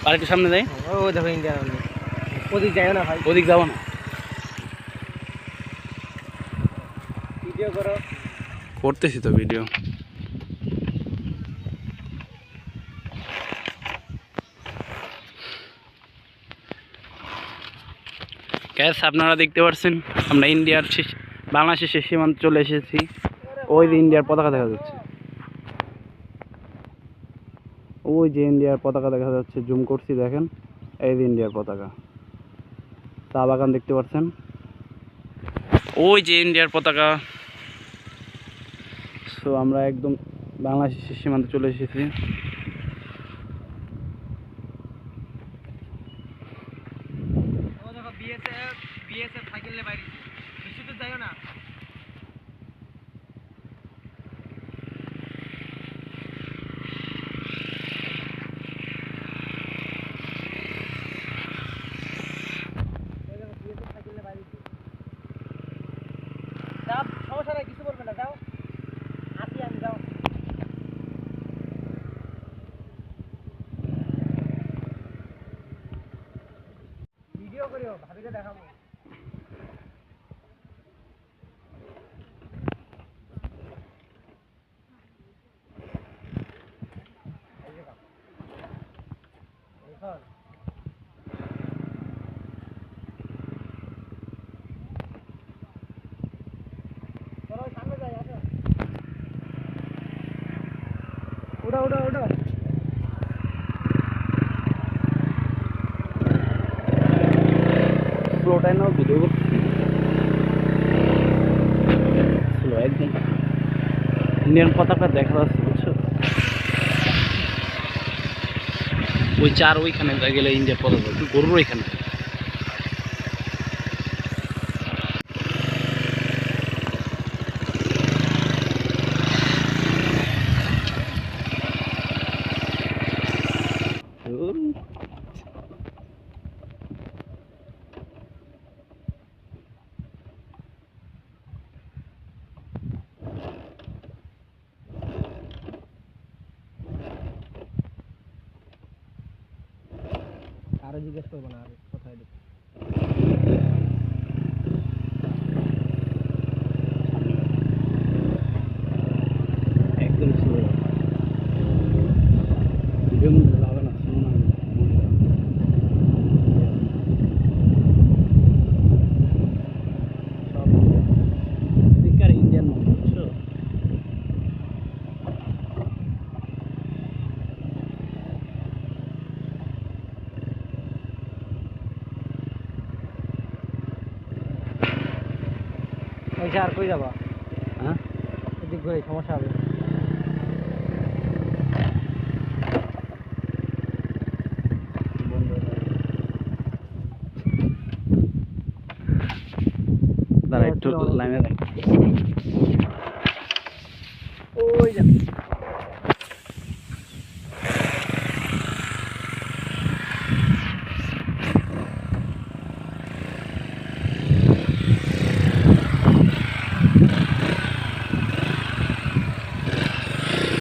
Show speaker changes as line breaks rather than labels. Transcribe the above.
আর একটু সামনে যাই।
ও দেখো ইন্ডিয়া ওদিক যাও না ভাই,
ওদিক যাবো না।
ভিডিও করো।
করতেছি তো ভিডিও। গ্যাস আপনারা দেখতে পাচ্ছেন আমরা ইন্ডিয়ার বাংলাদেশের শেষ সীমান্তে চলে এসেছি। ওই যে ইন্ডিয়ার পতাকা দেখা যাচ্ছে, ওই যে ইন্ডিয়ার পতাকা দেখা যাচ্ছে, জুম করছি দেখেন, এই যে ইন্ডিয়ার পতাকা। চা বাগান দেখতে পাচ্ছেন, ওই যে ইন্ডিয়ার পতাকা। সো আমরা একদম বাংলাদেশের শেষ সীমান্তে চলে এসেছি।
ও দেখো বিএসএফ সাইকেল নিয়ে বাইরে বেশি তো যাইও না। সমস্যা নাই, কিছু বলবে না, যাও আসি আমি, যাও। ভিডিও করিও, ভাবিকে দেখাবো। চলো সামনে যাই, আসো। ওটা ওটা ওটা
স্লোটাই নাও, ভিডিও করছি স্লো একদম। ইন্ডিয়ান পতাকা দেখা যাচ্ছে, বুঝছো? ওই চার ওইখানে গেলে ইন্ডিয়ার পতাকা, গরুর ওইখানে।
আরো জিজ্ঞেস করবো না, আর কোথায় দেখি।
একদম স্লো, ভিডিও মধ্যে যাবে না, স্লো না। সব এদিককার ইন্ডিয়ান মানুষ, বুঝছো?
ওই আর কই যাবা?
হ্যাঁ,
এদিক ঘুরে সমস্যা হবে।
দাঁড়া একটু লাইনে।
ওই যা